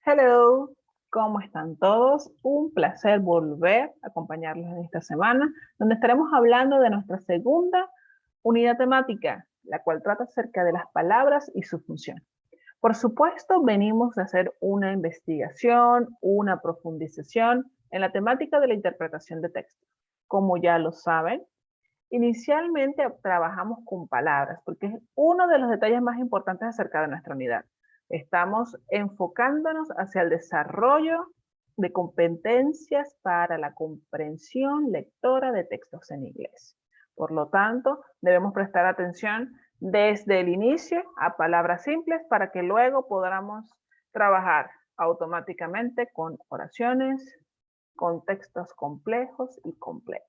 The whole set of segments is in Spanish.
Hello, ¿cómo están todos? Un placer volver a acompañarlos en esta semana, donde estaremos hablando de nuestra segunda unidad temática, la cual trata acerca de las palabras y su función. Por supuesto, venimos de hacer una investigación, una profundización en la temática de la interpretación de textos. Como ya lo saben, inicialmente trabajamos con palabras, porque es uno de los detalles más importantes acerca de nuestra unidad. Estamos enfocándonos hacia el desarrollo de competencias para la comprensión lectora de textos en inglés. Por lo tanto, debemos prestar atención desde el inicio a palabras simples para que luego podamos trabajar automáticamente con oraciones, con textos complejos y completos.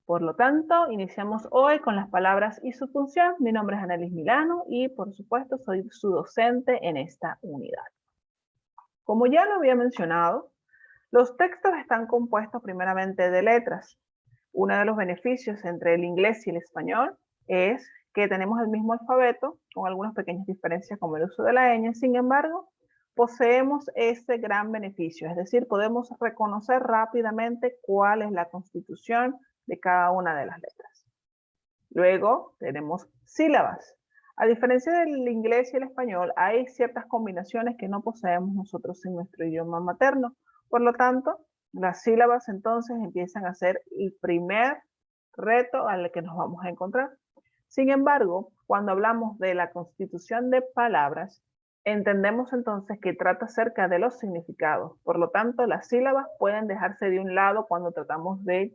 Por lo tanto, iniciamos hoy con las palabras y su función. Mi nombre es Annelies Milano y, por supuesto, soy su docente en esta unidad. Como ya lo había mencionado, los textos están compuestos primeramente de letras. Uno de los beneficios entre el inglés y el español es que tenemos el mismo alfabeto, con algunas pequeñas diferencias como el uso de la ñ. Sin embargo, poseemos este gran beneficio, es decir, podemos reconocer rápidamente cuál es la constitución de cada una de las letras. Luego tenemos sílabas. A diferencia del inglés y el español, hay ciertas combinaciones que no poseemos nosotros en nuestro idioma materno. Por lo tanto, las sílabas entonces empiezan a ser el primer reto al que nos vamos a encontrar. Sin embargo, cuando hablamos de la constitución de palabras, entendemos entonces que trata acerca de los significados. Por lo tanto, las sílabas pueden dejarse de un lado cuando tratamos de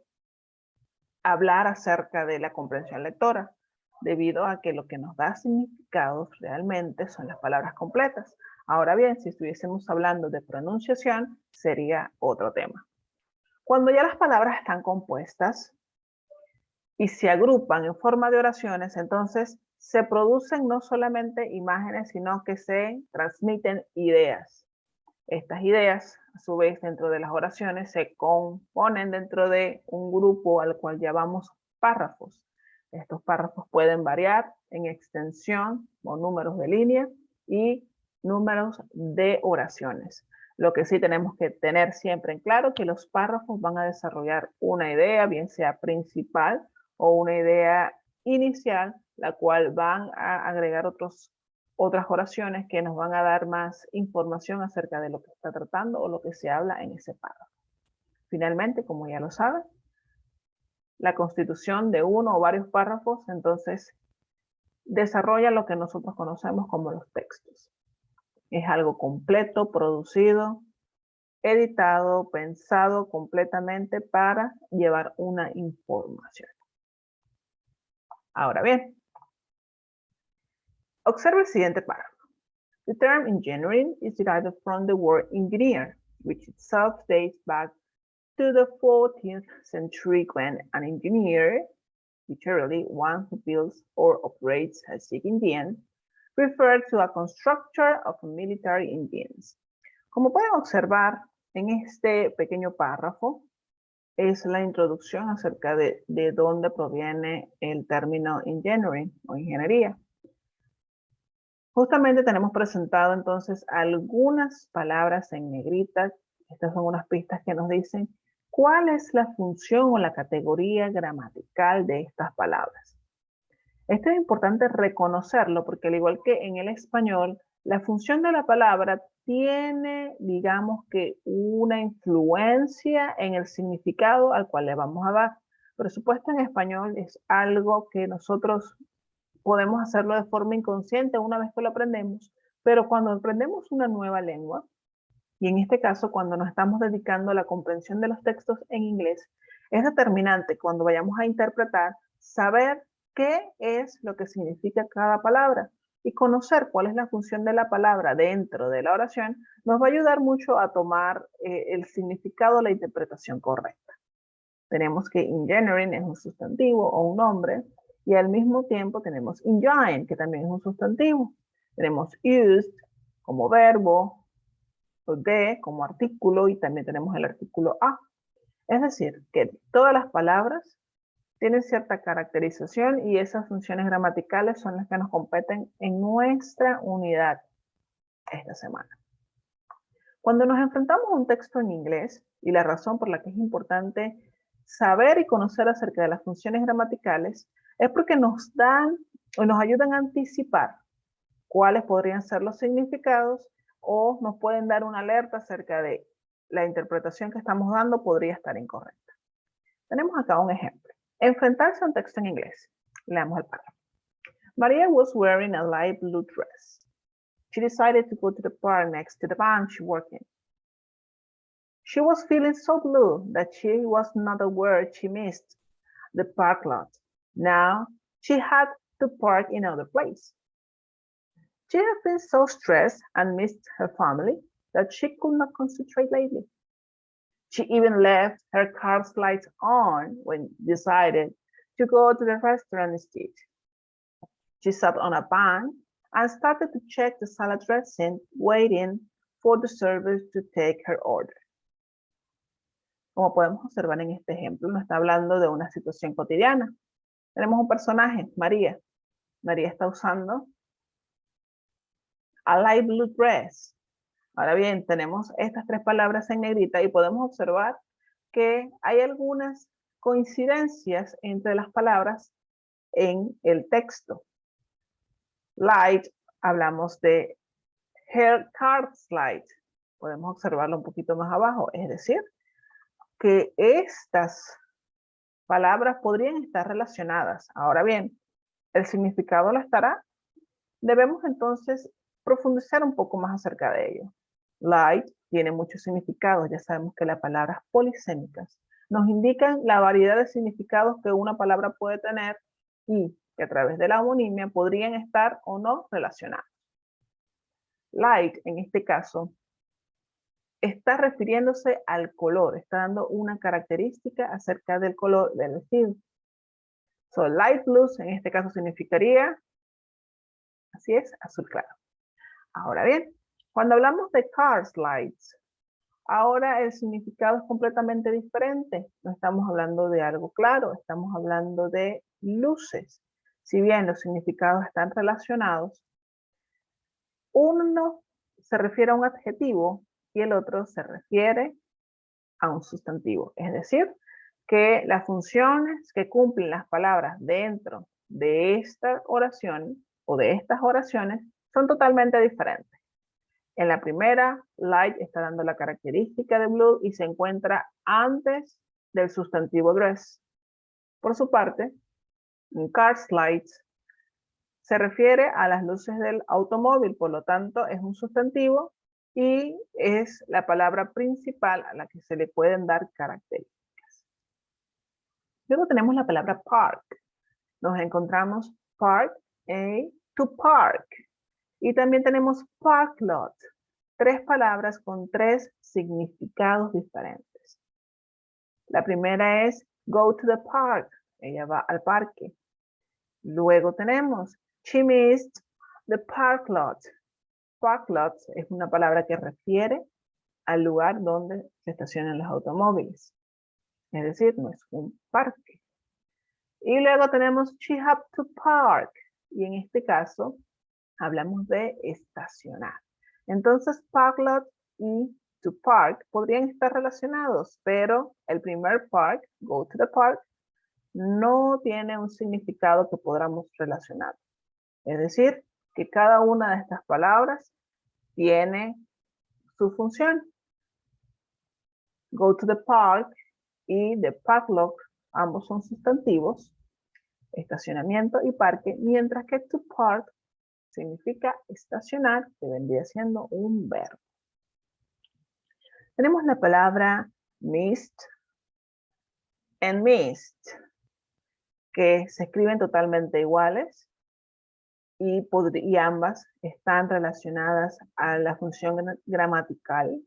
hablar acerca de la comprensión lectora, debido a que lo que nos da significados realmente son las palabras completas. Ahora bien, si estuviésemos hablando de pronunciación, sería otro tema. Cuando ya las palabras están compuestas y se agrupan en forma de oraciones, entonces se producen no solamente imágenes, sino que se transmiten ideas. Estas ideas, a su vez, dentro de las oraciones, se componen dentro de un grupo al cual llamamos párrafos. Estos párrafos pueden variar en extensión o números de línea y números de oraciones. Lo que sí tenemos que tener siempre en claro que los párrafos van a desarrollar una idea, bien sea principal o una idea inicial, la cual van a agregar otras oraciones que nos van a dar más información acerca de lo que está tratando o lo que se habla en ese párrafo. Finalmente, como ya lo saben, la constitución de uno o varios párrafos entonces desarrolla lo que nosotros conocemos como los textos. Es algo completo, producido, editado, pensado completamente para llevar una información. Ahora bien, observa el siguiente párrafo. The term engineering is derived from the word engineer, which itself dates back to the 14th century when an engineer, literally one who builds or operates a sig engine, referred to a constructor of military engines. Como pueden observar en este pequeño párrafo, es la introducción acerca de dónde proviene el término engineering o ingeniería. Justamente tenemos presentado entonces algunas palabras en negrita. Estas son unas pistas que nos dicen cuál es la función o la categoría gramatical de estas palabras. Esto es importante reconocerlo porque al igual que en el español, la función de la palabra tiene, digamos que, una influencia en el significado al cual le vamos a dar. Por supuesto, en español es algo que nosotros podemos hacerlo de forma inconsciente una vez que lo aprendemos, pero cuando aprendemos una nueva lengua, y en este caso cuando nos estamos dedicando a la comprensión de los textos en inglés, es determinante cuando vayamos a interpretar saber qué es lo que significa cada palabra y conocer cuál es la función de la palabra dentro de la oración nos va a ayudar mucho a tomar el significado, la interpretación correcta. Tenemos que engineering es un sustantivo o un nombre, y al mismo tiempo tenemos engine, que también es un sustantivo. Tenemos used como verbo, o de como artículo, y también tenemos el artículo a. Es decir, que todas las palabras tienen cierta caracterización y esas funciones gramaticales son las que nos competen en nuestra unidad esta semana. Cuando nos enfrentamos a un texto en inglés, y la razón por la que es importante saber y conocer acerca de las funciones gramaticales, es porque nos dan o nos ayudan a anticipar cuáles podrían ser los significados o nos pueden dar una alerta acerca de la interpretación que estamos dando podría estar incorrecta. Tenemos acá un ejemplo. Enfrentarse a un texto en inglés. Leamos el párrafo. Maria was wearing a light blue dress. She decided to go to the park next to the bank she worked in. She was feeling so blue that she was not aware she missed the park lot. Now she had to park in another place. She had been so stressed and missed her family that she could not concentrate lately. She even left her car lights on when decided to go to the restaurant instead. She sat on a bank and started to check the salad dressing, waiting for the server to take her order. Como podemos observar en este ejemplo, nos está hablando de una situación cotidiana. Tenemos un personaje, María. María está usando a light blue dress. Ahora bien, tenemos estas tres palabras en negrita y podemos observar que hay algunas coincidencias entre las palabras en el texto. Light, hablamos de her card slide. Podemos observarlo un poquito más abajo, es decir, que estas palabras podrían estar relacionadas. Ahora bien, ¿el significado lo estará? Debemos entonces profundizar un poco más acerca de ello. Light tiene muchos significados, ya sabemos que las palabras polisémicas nos indican la variedad de significados que una palabra puede tener y que a través de la homonimia podrían estar o no relacionados. Light, en este caso, está refiriéndose al color, está dando una característica acerca del color del vestido. So, light blue en este caso significaría, así es, azul claro. Ahora bien, cuando hablamos de car slides, ahora el significado es completamente diferente. No estamos hablando de algo claro, estamos hablando de luces. Si bien los significados están relacionados, uno se refiere a un adjetivo y el otro se refiere a un sustantivo. Es decir, que las funciones que cumplen las palabras dentro de esta oración o de estas oraciones son totalmente diferentes. En la primera, light está dando la característica de blue y se encuentra antes del sustantivo dress. Por su parte, en car lights se refiere a las luces del automóvil, por lo tanto es un sustantivo y es la palabra principal a la que se le pueden dar características. Luego tenemos la palabra park. Nos encontramos park, to park. Y también tenemos park lot. Tres palabras con tres significados diferentes. La primera es go to the park. Ella va al parque. Luego tenemos she missed the park lot. Park lot es una palabra que refiere al lugar donde se estacionan los automóviles. Es decir, no es un parque. Y luego tenemos she had to park. Y en este caso, hablamos de estacionar. Entonces, park lot y to park podrían estar relacionados, pero el primer park, go to the park, no tiene un significado que podamos relacionar. Es decir, que cada una de estas palabras tiene su función. Go to the park y the park lot, ambos son sustantivos, estacionamiento y parque, mientras que to park significa estacionar, que vendría siendo un verbo. Tenemos la palabra missed and missed, que se escriben totalmente iguales y ambas están relacionadas a la función gramatical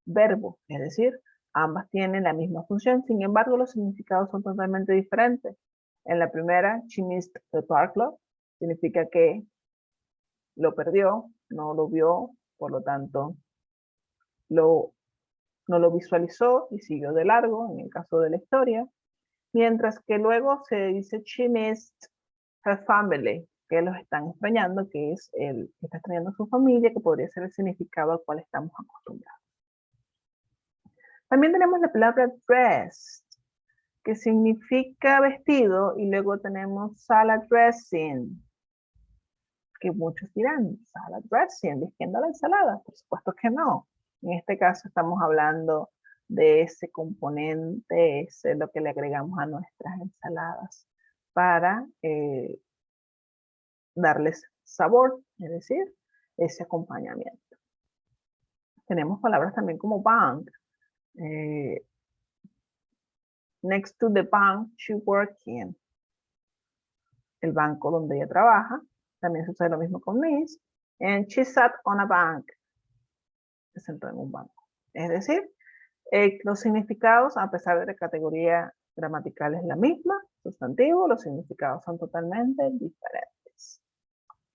verbo, es decir, ambas tienen la misma función, sin embargo los significados son totalmente diferentes. En la primera, she missed the park lot, significa que lo perdió, no lo vio, por lo tanto no lo visualizó y siguió de largo, en el caso de la historia. Mientras que luego se dice she missed her family, que los están extrañando, que es el que está extrañando a su familia, que podría ser el significado al cual estamos acostumbrados. También tenemos la palabra dressed, que significa vestido, y luego tenemos salad dressing, que muchos dirán, salad dressing, vistiendo la ensalada. Por supuesto que no. En este caso estamos hablando de ese componente, ese lo que le agregamos a nuestras ensaladas para darles sabor, es decir, ese acompañamiento. Tenemos palabras también como bank. Next to the bank she works in. El banco donde ella trabaja. También sucede lo mismo con Miss. And she sat on a bank. Se sentó en un banco. Es decir, los significados, a pesar de la categoría gramatical es la misma, sustantivo, los significados son totalmente diferentes.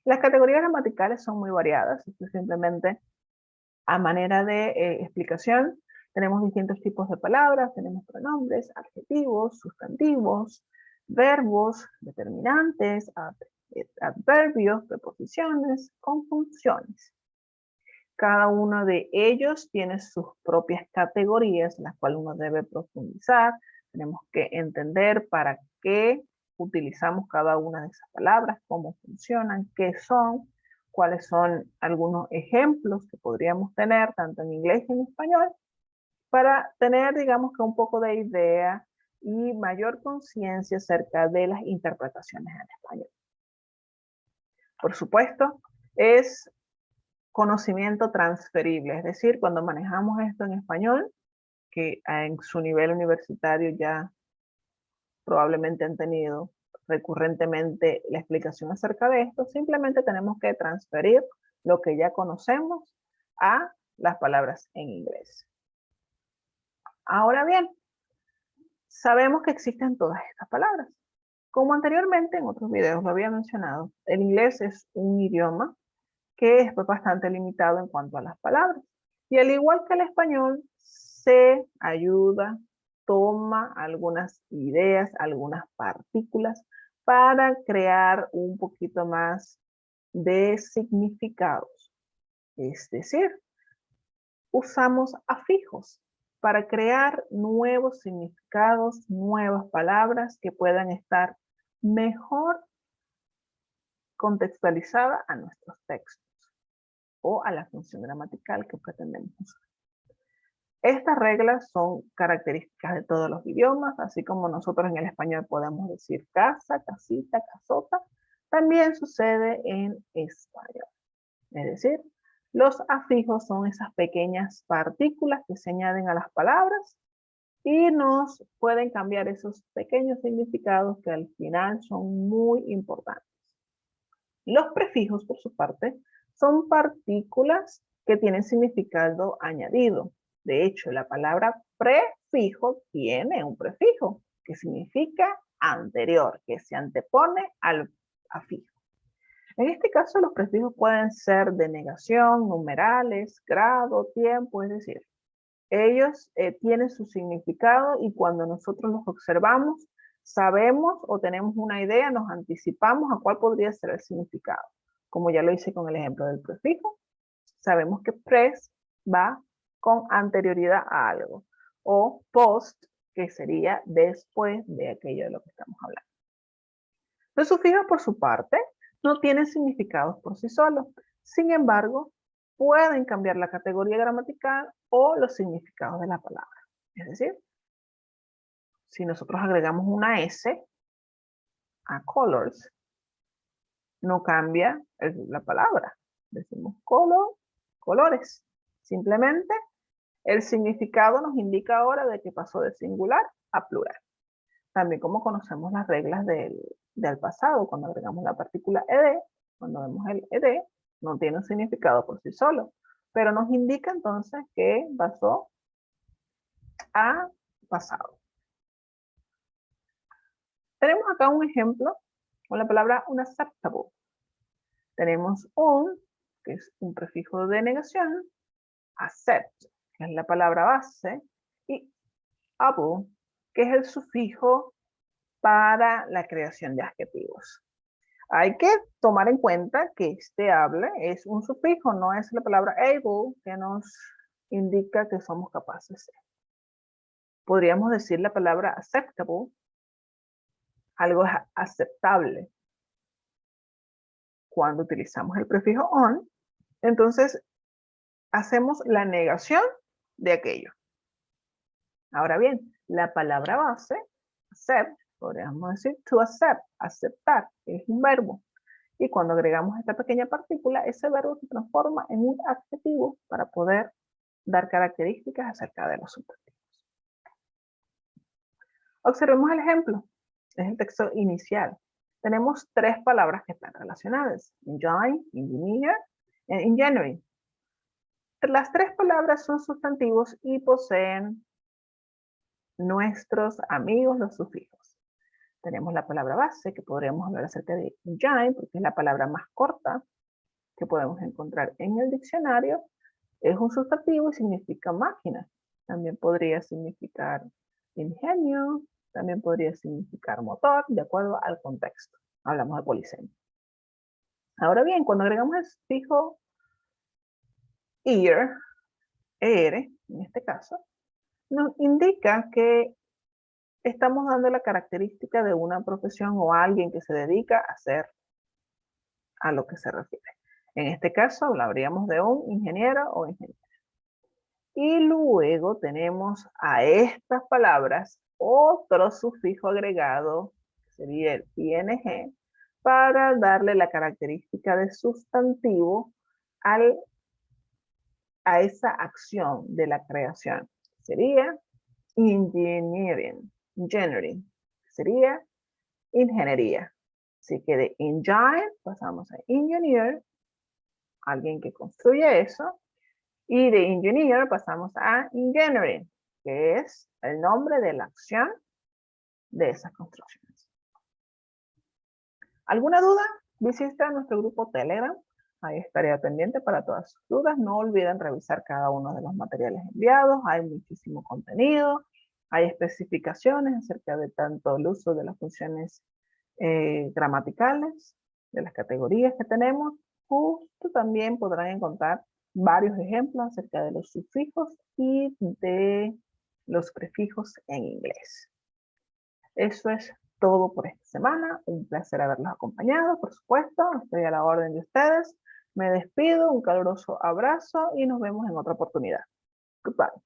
Las categorías gramaticales son muy variadas. Esto es simplemente a manera de explicación. Tenemos distintos tipos de palabras, tenemos pronombres, adjetivos, sustantivos, verbos, determinantes, adverbios, preposiciones, conjunciones. Cada uno de ellos tiene sus propias categorías, las cuales uno debe profundizar. Tenemos que entender para qué utilizamos cada una de esas palabras, cómo funcionan, qué son, cuáles son algunos ejemplos que podríamos tener tanto en inglés como en español, para tener, digamos, que un poco de idea y mayor conciencia acerca de las interpretaciones en español. Por supuesto, es conocimiento transferible, es decir, cuando manejamos esto en español, que en su nivel universitario ya probablemente han tenido recurrentemente la explicación acerca de esto, simplemente tenemos que transferir lo que ya conocemos a las palabras en inglés. Ahora bien, sabemos que existen todas estas palabras. Como anteriormente en otros videos lo había mencionado, el inglés es un idioma que es bastante limitado en cuanto a las palabras. Y al igual que el español, se ayuda, toma algunas ideas, algunas partículas para crear un poquito más de significados. Es decir, usamos afijos para crear nuevos significados, nuevas palabras que puedan estar mejor contextualizadas a nuestros textos o a la función gramatical que pretendemos usar. Estas reglas son características de todos los idiomas, así como nosotros en el español podemos decir casa, casita, casota, también sucede en español. Es decir, los afijos son esas pequeñas partículas que se añaden a las palabras y nos pueden cambiar esos pequeños significados que al final son muy importantes. Los prefijos, por su parte, son partículas que tienen significado añadido. De hecho, la palabra prefijo tiene un prefijo que significa anterior, que se antepone al afijo. En este caso, los prefijos pueden ser de negación, numerales, grado, tiempo, es decir, ellos tienen su significado y cuando nosotros los observamos, sabemos o tenemos una idea, nos anticipamos a cuál podría ser el significado. Como ya lo hice con el ejemplo del prefijo, sabemos que pres va con anterioridad a algo, o post, que sería después de aquello de lo que estamos hablando. Los sufijos, por su parte, no tienen significados por sí solos. Sin embargo, pueden cambiar la categoría gramatical o los significados de la palabra. Es decir, si nosotros agregamos una S a colors, no cambia la palabra. Decimos color, colores. Simplemente el significado nos indica ahora de que pasó de singular a plural. También como conocemos las reglas del pasado, cuando agregamos la partícula ed, cuando vemos el ed, no tiene un significado por sí solo, pero nos indica entonces que pasó a pasado. Tenemos acá un ejemplo con la palabra unacceptable. Tenemos un, que es un prefijo de negación, accept, que es la palabra base, y able, que es el sufijo para la creación de adjetivos. Hay que tomar en cuenta que este hable es un sufijo, no es la palabra able que nos indica que somos capaces. Podríamos decir la palabra acceptable, algo es aceptable. Cuando utilizamos el prefijo on, entonces hacemos la negación de aquello. Ahora bien, la palabra base, accept, podríamos decir to accept, aceptar, es un verbo. Y cuando agregamos esta pequeña partícula, ese verbo se transforma en un adjetivo para poder dar características acerca de los sustantivos. Observemos el ejemplo. Es el texto inicial. Tenemos tres palabras que están relacionadas. Enjoy, engineer, engineering. Las tres palabras son sustantivos y poseen nuestros amigos los sufijos. Tenemos la palabra base, que podríamos hablar acerca de engine, porque es la palabra más corta que podemos encontrar en el diccionario. Es un sustantivo y significa máquina. También podría significar ingenio, también podría significar motor, de acuerdo al contexto. Hablamos de polisemia. Ahora bien, cuando agregamos el sufijo ear, en este caso, nos indica que estamos dando la característica de una profesión o alguien que se dedica a hacer a lo que se refiere. En este caso hablaríamos de un ingeniero o ingeniera. Y luego tenemos a estas palabras otro sufijo agregado, que sería el ing, para darle la característica de sustantivo a esa acción de la creación. Sería engineering, sería ingeniería. Así que de engine pasamos a engineer, alguien que construye eso, y de engineer pasamos a engineering, que es el nombre de la acción de esas construcciones. ¿Alguna duda? Visita nuestro grupo Telegram. Ahí estaré pendiente para todas sus dudas. No olviden revisar cada uno de los materiales enviados. Hay muchísimo contenido. Hay especificaciones acerca de tanto el uso de las funciones gramaticales, de las categorías que tenemos. Justo también podrán encontrar varios ejemplos acerca de los sufijos y de los prefijos en inglés. Eso es todo por esta semana. Un placer haberlos acompañado, por supuesto. Estoy a la orden de ustedes. Me despido, un caluroso abrazo y nos vemos en otra oportunidad. Goodbye.